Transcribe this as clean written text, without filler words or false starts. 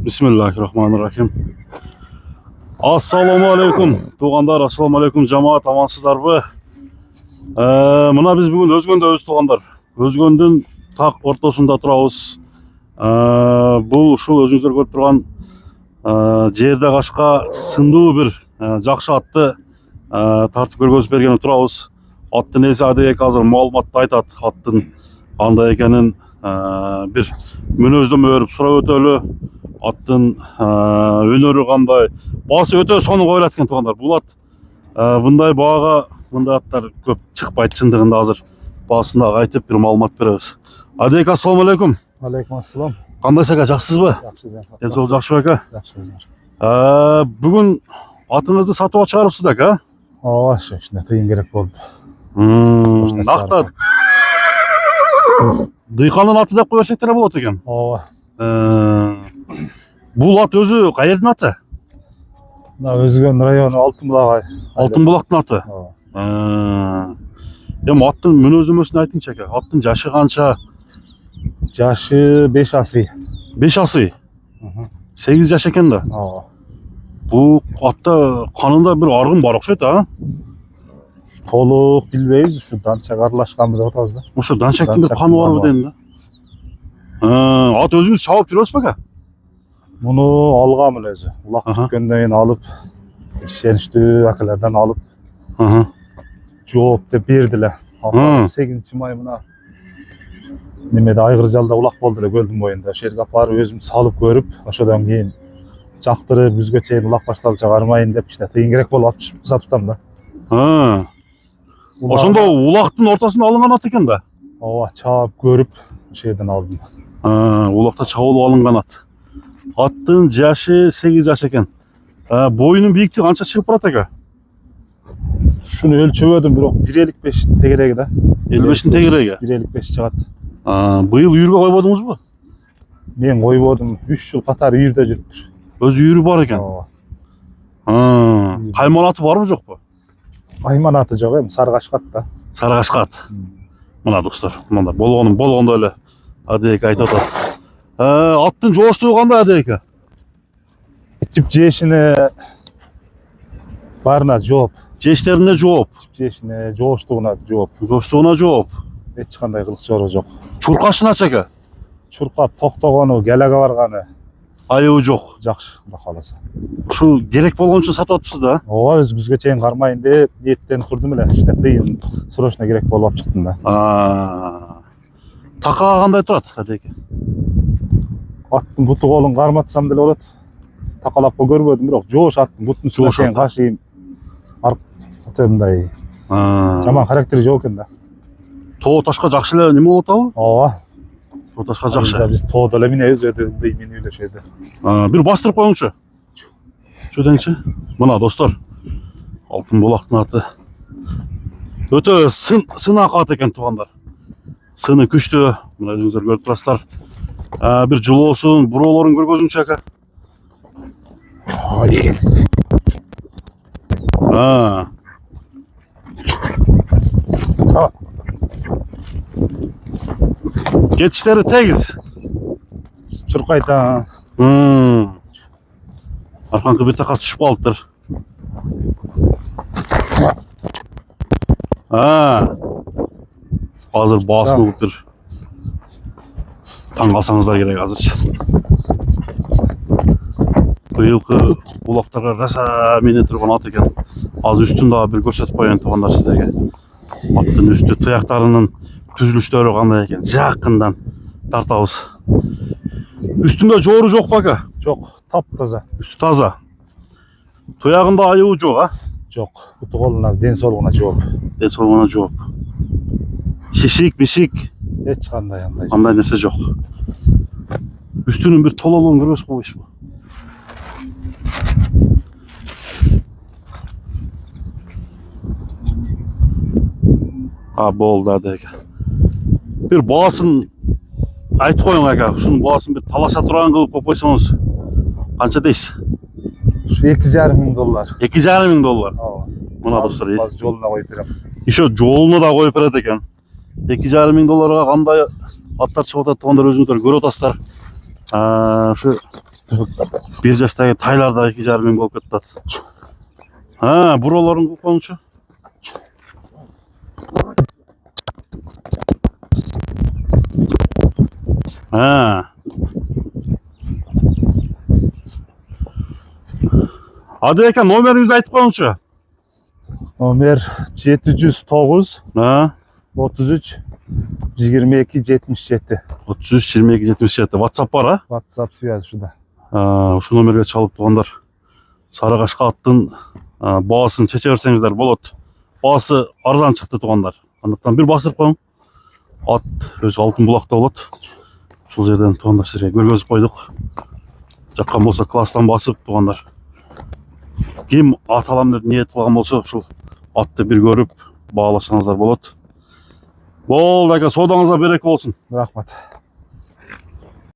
Bismillahirrahmanirrahim. Assalamu alaikum. Туғандар, assalamu alaikum жамаат, амансыздарбы? Мына біз бүгін Өзгөндебіз туғандар. Өзгөндүн так ортосунда турабыз. Бұл ушул өзүңүздөр көрүп турган жерде кашка сындуу бир жакшы атты тартып көргөзүп берген турабыз. Аттын ээси Адыбек азыр маалыматты айтат. Аттын кандай экенин бир мүнөздөмө берип сурап өтөлү. Аттын өнөрү кандай, басы өтө сонун коюлат экен туугандар. Бул ат мындай баага мындай аттар көп чыкпайт чындыгында. Азыр баасында айтып бир маалымат беребиз. Адек, ассаламу алейкум. Алейкум ассалам. Кандайсыз ака, жакшысызбы? Жакшы, ден соолук жакшыбы ака? Жакшы. Бүгүн атыңызды сатууга чыгарыпсыз да ака? Ооба, ушундай тыйын керек болду. Накта дыйкандын аты деп кое берсек деле болот экен. Ооба. Бул ат өзү каердин аты? Мына Өзгөн району Алтын булак. Алтын булактын аты. Эми аттын мүнөздөмөсүн айтыңчы ака. Аттын жашы канча? Жашы 5 асый. 5 асый. 8 жаш экен да. Ооба. Бул атта канында бир аргын бар окшойт, а? Толук билбейбиз, ушу данчак аралашканбы деп атабыз да. Ошо данчактын бир каны барбы дейм да. Ат өзүңүз чабып жүрөсүзбү ака? Муну алгам эле өзү. Улак түткөндөн кийин алып, ишеничтүү акалардан алып, жооп деп бердиле. 8-май мына немеде Айгыр жалда улак болду эле көлдүн боюнда. Ошол жерге апарып өзүм салып көрүп, ошодон кийин жактырып күзгө чейин улак башталып чыгармайын деп кичине тыйын керек болуп сатып атам да. Ошондо улактын ортосунда алынган ат экен да. Ооба, чаап көрүп ошол жерден алдым. Улакта чабылып алынган ат. Аттын жашы 8 жаш экен. Боюнун бийиктиги канча чыгып барат ака? Шуну өлчөбөдүм, бирок 1.55 тегереги да. 55 тегереги. 1.55 чыгат. Быйыл үйүргө койбодуңузбу? Мен койбодум, 3 жыл катары үйүрдө жүрүптүр. Өзү үйүрү бар экен. Ооба. Кайман аты барбы жокпу? Кайман аты жок, эми Сарыкашкат да. Сарыкашкат. Мына достор, мында болгондо эле Адек айтып атат. Аттын жооштугу кандай Адек? Ичип жешине барына жооп. Жештерине жооп. Ичип жешине, жооштугуна жооп. Жооштугуна жооп. Эч кандай кылык чору жок. Чуркашыначы ака? Чуркап токтогону, келеге барганы айыбы жок. Жакшы, Кудай кааласа. Ушул керек болгон үчүн сатып атыпсыз да? Ооба, өз күзгө чейин кармайын деп ниеттенип турдум эле. Иште тыйын срочно керек болуп чыктым да. Такага кандай турат Адек? Аттын буту колун карматсам деле болот. Такалап көрбөдүм, бирок жоош аттын бутун үстүнө чейин кашыйм. Мындай жаман характери жок экен да. Тоо ташка жакшы эле неме болуп атабы? Ооба. Тоо ташка жакшы. Биз тоодо эле минебиз, өтөй минүүлөр жерде. Бир бастырып коюңчу. Чөдеңчи. Мына достор, Алтын булактын аты. Өтө сынак ат экен туугандар. Сыны күчтүү. Мына өзүңүздөр көрүп турасыздар. Бир жылоосун, буроолорун көргөзүңчү ака. Кетиштери тегиз. Чуркайта. Арканкы бир такасы түшүп калыптыр. Азыр баасын угуп бир таң калсаңыздар керек азырчы. Быйылкы булактарга раса мене турган ат экен. Азыр үстүн дагы бир көрсөтүп коеюн туугандар сиздерге. Аттын үстү туяктарынын түзүлүштөрү кандай экен, жакындан тартабыз. Үстүндө жоору жокпу ака? Жок, таптаза. Үстү таза. Туягында айыбы жок, а? Жок. Буту колуна, ден соолугуна жооп. Ден соолугуна жооп. Шишик, бишик Эч кандай андай нерсе жок. Үстүнүн бир тололугун көрбөс койбойсузбу? Болду Адек. Бир баасын айтып коюң ака. Ушунун баасын бир талаша турган кылып коюп койсоңуз канча дейсиз? Ушу $2,500. $2,500. Ооба. Мына достор, жолуна коюп берем. Ишо жолуна да коюп берет экен. $2,500 кандай аттар чыгып атат туугандар, өзүңүздөр көрүп атасыздар. Ушу 1 жаштагы тайларда 2,5 миң болуп кетти. Буролорун кылкончу. Адеке номериңизди айтып коюңчу. Номер 709 33 22 77. 33 22 77. WhatsApp бар, WhatsApp связь шуда. Ушу номерге чалып тугандар. Сары кашка аттын баасын чече берсеңиздер болот. Баасы арзан чыкты тугандар. Андыктан бир басырып коюң. Ат өзү алтын булакта болот. Ушул жерден тугандар сизге көргөзүп койдук. Жаккан болсо класстан басып тугандар. Ким ат алам деп ниет кылган болсо ушул атты бир көрүп бааласаңыздар болот. Болду ака, соодаңызга береке болсун. Рахмат.